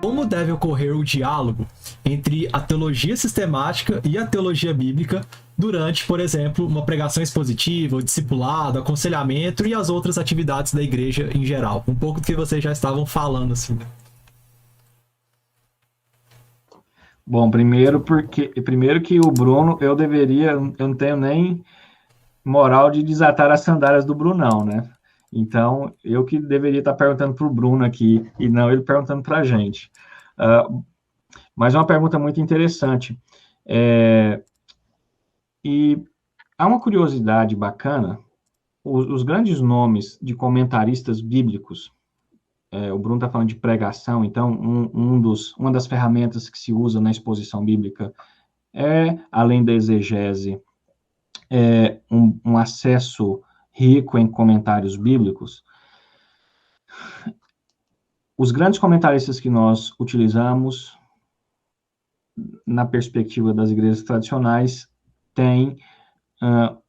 como deve ocorrer o diálogo entre a teologia sistemática e a teologia bíblica durante, por exemplo, uma pregação expositiva, o discipulado, aconselhamento e as outras atividades da igreja em geral. Um pouco do que vocês já estavam falando, assim, né? Bom, primeiro que o Bruno, eu não tenho nem moral de desatar as sandálias do Brunão, né? Então, eu que deveria estar perguntando para o Bruno aqui, e não ele perguntando para a gente. Mas é uma pergunta muito interessante. E há uma curiosidade bacana, os grandes nomes de comentaristas bíblicos, o Bruno está falando de pregação, então uma das ferramentas que se usa na exposição bíblica além da exegese, um acesso rico em comentários bíblicos. Os grandes comentaristas que nós utilizamos, na perspectiva das igrejas tradicionais, têm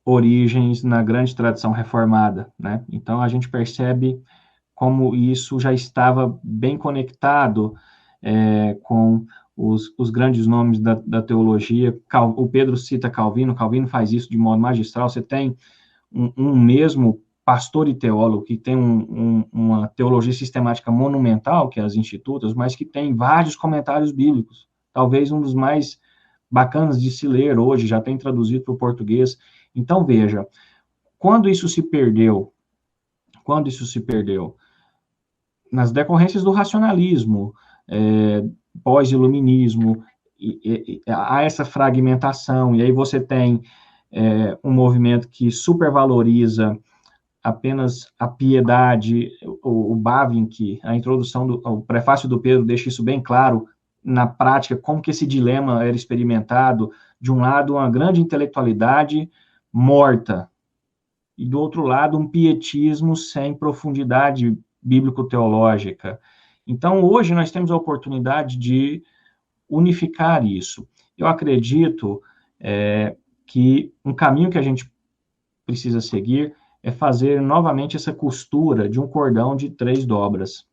origens na grande tradição reformada, né? Então, a gente percebe como isso já estava bem conectado com os grandes nomes da teologia. O Pedro cita Calvino faz isso de modo magistral. Você tem um mesmo pastor e teólogo que tem uma teologia sistemática monumental, que é as Institutas, mas que tem vários comentários bíblicos. Talvez um dos mais bacanas de se ler hoje, já tem traduzido para o português. Então, veja, quando isso se perdeu? Nas decorrências do racionalismo, pós-iluminismo, há essa fragmentação, e aí você tem um movimento que supervaloriza apenas a piedade, o Bavinck, a introdução, o prefácio do Pedro deixa isso bem claro, na prática, como que esse dilema era experimentado, de um lado, uma grande intelectualidade morta, e do outro lado, um pietismo sem profundidade bíblico-teológica. Então, hoje, nós temos a oportunidade de unificar isso. Eu acredito que um caminho que a gente precisa seguir é fazer novamente essa costura de um cordão de 3 dobras,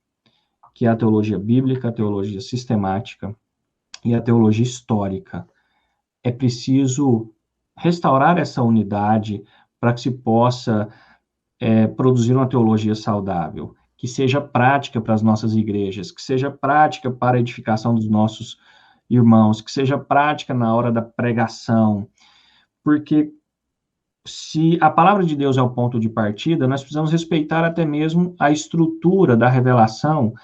que é a teologia bíblica, a teologia sistemática e a teologia histórica. É preciso restaurar essa unidade para que se possa produzir uma teologia saudável, que seja prática para as nossas igrejas, que seja prática para a edificação dos nossos irmãos, que seja prática na hora da pregação, porque se a palavra de Deus é o ponto de partida, nós precisamos respeitar até mesmo a estrutura da revelação,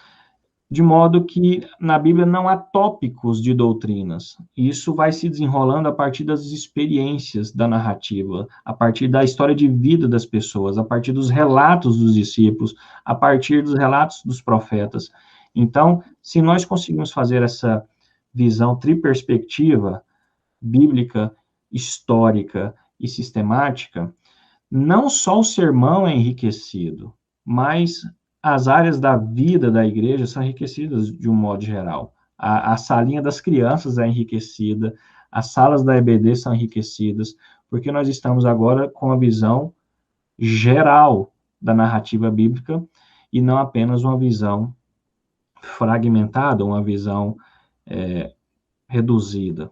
de modo que na Bíblia não há tópicos de doutrinas. Isso vai se desenrolando a partir das experiências da narrativa, a partir da história de vida das pessoas, a partir dos relatos dos discípulos, a partir dos relatos dos profetas. Então, se nós conseguimos fazer essa visão triperspectiva, bíblica, histórica e sistemática, não só o sermão é enriquecido, mas as áreas da vida da igreja são enriquecidas de um modo geral. A salinha das crianças é enriquecida, as salas da EBD são enriquecidas, porque nós estamos agora com a visão geral da narrativa bíblica e não apenas uma visão fragmentada, uma visão reduzida.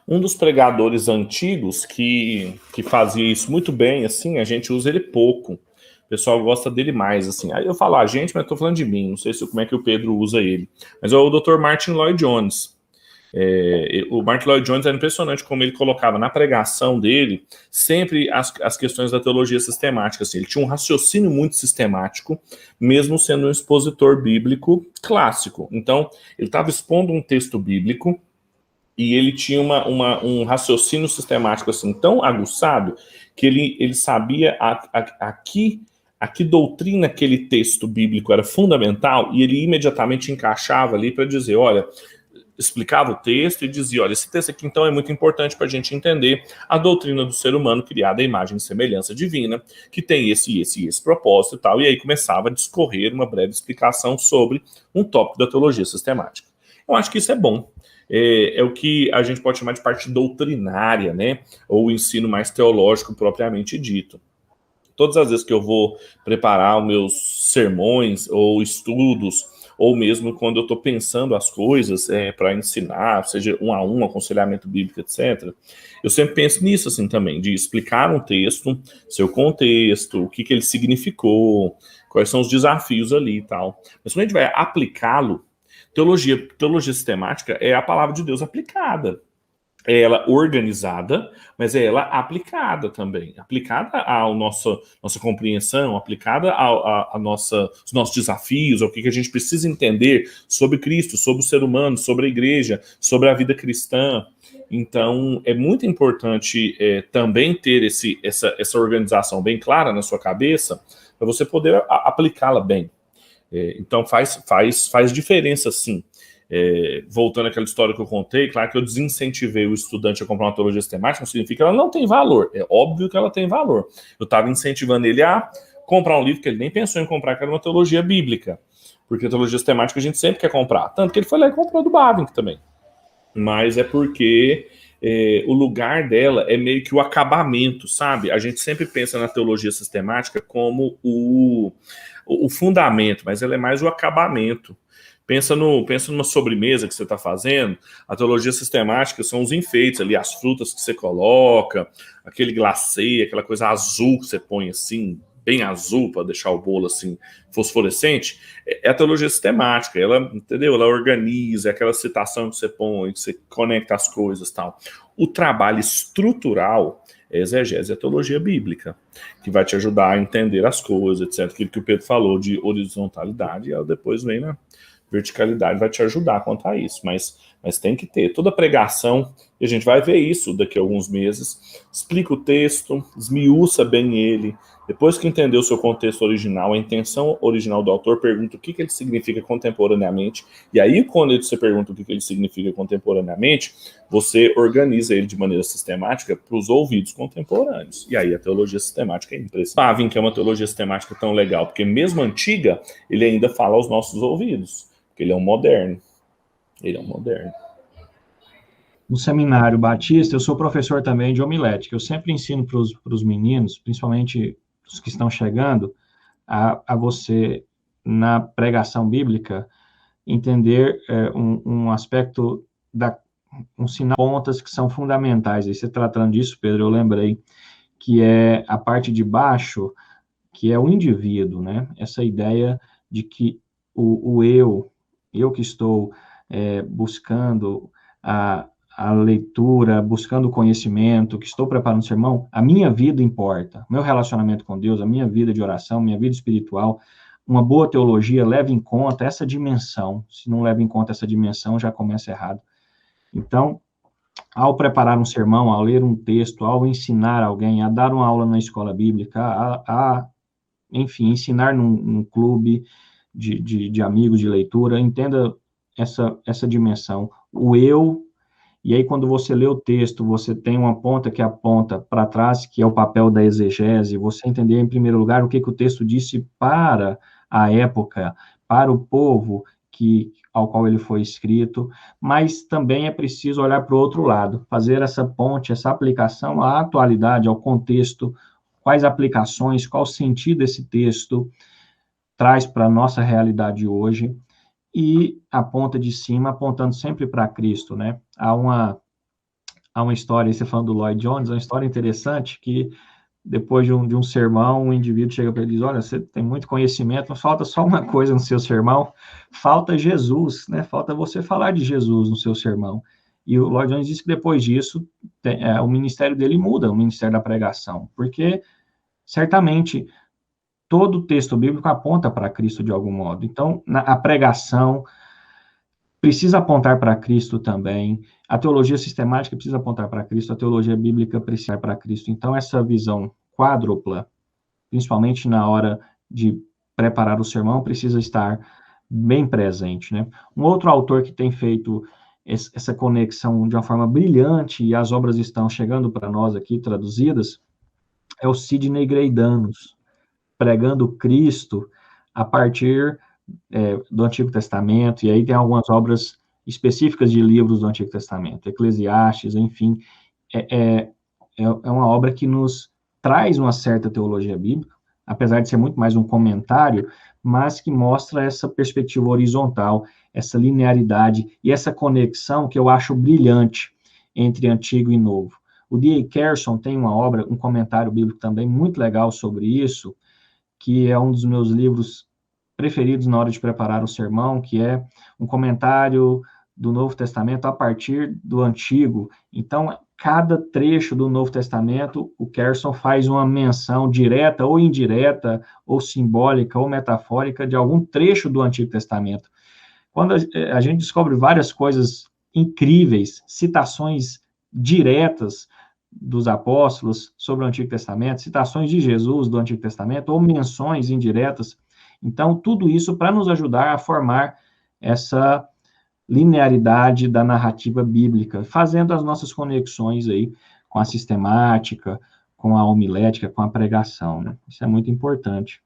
Um dos pregadores antigos que fazia isso muito bem, assim, a gente usa ele pouco. O pessoal gosta dele mais, assim. Aí eu falo a gente, mas estou falando de mim. Não sei como é que o Pedro usa ele. Mas é o Dr. Martyn Lloyd-Jones. O Martyn Lloyd-Jones era impressionante como ele colocava na pregação dele sempre as questões da teologia sistemática. Assim. Ele tinha um raciocínio muito sistemático, mesmo sendo um expositor bíblico clássico. Então, ele estava expondo um texto bíblico e ele tinha um raciocínio sistemático assim, tão aguçado que ele sabia a que doutrina aquele texto bíblico era fundamental e ele imediatamente encaixava ali para dizer, olha, explicava o texto e dizia, olha, esse texto aqui então é muito importante para a gente entender a doutrina do ser humano criada à imagem e semelhança divina, que tem esse propósito e tal, e aí começava a discorrer uma breve explicação sobre um tópico da teologia sistemática. Eu acho que isso é bom. É o que a gente pode chamar de parte doutrinária, né? Ou o ensino mais teológico propriamente dito. Todas as vezes que eu vou preparar os meus sermões ou estudos, ou mesmo quando eu estou pensando as coisas para ensinar, seja a um, aconselhamento bíblico, etc., eu sempre penso nisso assim também, de explicar um texto, seu contexto, o que ele significou, quais são os desafios ali e tal. Mas quando a gente vai aplicá-lo, teologia sistemática é a palavra de Deus aplicada. É ela organizada, mas é ela aplicada também. Aplicada à nossa compreensão, aplicada a os nossos desafios, ao que a gente precisa entender sobre Cristo, sobre o ser humano, sobre a igreja, sobre a vida cristã. Então, é muito importante também ter essa organização bem clara na sua cabeça, para você poder aplicá-la bem. Então, faz diferença, sim. Voltando àquela história que eu contei, claro que eu desincentivei o estudante a comprar uma teologia sistemática, não significa que ela não tem valor. É óbvio que ela tem valor. Eu estava incentivando ele a comprar um livro que ele nem pensou em comprar, que era uma teologia bíblica. Porque a teologia sistemática a gente sempre quer comprar. Tanto que ele foi lá e comprou do Bavinck também. Mas é porque o lugar dela é meio que o acabamento, sabe? A gente sempre pensa na teologia sistemática como o fundamento, mas ela é mais o acabamento. Pensa numa sobremesa que você está fazendo, a teologia sistemática são os enfeites ali, as frutas que você coloca, aquele glacê, aquela coisa azul que você põe assim, bem azul, para deixar o bolo assim, fosforescente. É a teologia sistemática, ela, entendeu? Ela organiza, é aquela citação que você põe, que você conecta as coisas e tal. O trabalho estrutural é a exegese, é a teologia bíblica, que vai te ajudar a entender as coisas, etc. Aquilo que o Pedro falou de horizontalidade, e ela depois vem na verticalidade, vai te ajudar quanto a isso, mas tem que ter toda a pregação, e a gente vai ver isso daqui a alguns meses, explica o texto, esmiuça bem ele, depois que entender o seu contexto original, a intenção original do autor, pergunta o que ele significa contemporaneamente, e aí quando você pergunta o que ele significa contemporaneamente, você organiza ele de maneira sistemática para os ouvidos contemporâneos, e aí a teologia sistemática é impressionante. Bavinck é uma teologia sistemática tão legal, porque mesmo antiga, ele ainda fala aos nossos ouvidos, porque ele é um moderno. Ele é um moderno. No Seminário Batista, eu sou professor também de homilética. Eu sempre ensino para os meninos, principalmente os que estão chegando, a você, na pregação bíblica, entender um aspecto, um sinal de pontas que são fundamentais. E você tratando disso, Pedro, eu lembrei que é a parte de baixo, que é o indivíduo, né? Essa ideia de que o eu que estou buscando a leitura, buscando o conhecimento, que estou preparando o sermão, a minha vida importa, meu relacionamento com Deus, a minha vida de oração, minha vida espiritual, uma boa teologia leva em conta essa dimensão. Se não leva em conta essa dimensão, já começa errado. Então, ao preparar um sermão, ao ler um texto, ao ensinar alguém, a dar uma aula na escola bíblica, enfim, ensinar num clube de amigos de leitura, entenda essa dimensão. O eu, e aí quando você lê o texto, você tem uma ponta que aponta para trás, que é o papel da exegese, você entender em primeiro lugar o que o texto disse para a época, para o povo ao qual ele foi escrito, mas também é preciso olhar para o outro lado, fazer essa ponte, essa aplicação à atualidade, ao contexto, quais aplicações, qual sentido esse texto traz para a nossa realidade hoje, e a ponta de cima apontando sempre para Cristo, né? Há uma história, você falando do Lloyd Jones, uma história interessante que depois de um sermão, um indivíduo chega para ele e diz, olha, você tem muito conhecimento, mas falta só uma coisa no seu sermão, falta Jesus, né? Falta você falar de Jesus no seu sermão. E o Lloyd Jones disse que depois disso, o ministério dele muda, o ministério da pregação, porque certamente todo o texto bíblico aponta para Cristo de algum modo. Então, a pregação precisa apontar para Cristo também, a teologia sistemática precisa apontar para Cristo, a teologia bíblica precisa para Cristo. Então, essa visão quádrupla, principalmente na hora de preparar o sermão, precisa estar bem presente, né? Um outro autor que tem feito essa conexão de uma forma brilhante, e as obras estão chegando para nós aqui, traduzidas, é o Sidney Greidanos, pregando Cristo a partir do Antigo Testamento, e aí tem algumas obras específicas de livros do Antigo Testamento, Eclesiastes, enfim, é uma obra que nos traz uma certa teologia bíblica, apesar de ser muito mais um comentário, mas que mostra essa perspectiva horizontal, essa linearidade e essa conexão que eu acho brilhante entre Antigo e Novo. O D.A. Carson tem uma obra, um comentário bíblico também muito legal sobre isso, que é um dos meus livros preferidos na hora de preparar o sermão, que é um comentário do Novo Testamento a partir do Antigo. Então, cada trecho do Novo Testamento, o Carson faz uma menção direta ou indireta, ou simbólica, ou metafórica, de algum trecho do Antigo Testamento. Quando a gente descobre várias coisas incríveis, citações diretas dos apóstolos sobre o Antigo Testamento, citações de Jesus do Antigo Testamento, ou menções indiretas. Então, tudo isso para nos ajudar a formar essa linearidade da narrativa bíblica, fazendo as nossas conexões aí com a sistemática, com a homilética, com a pregação, né? Isso é muito importante.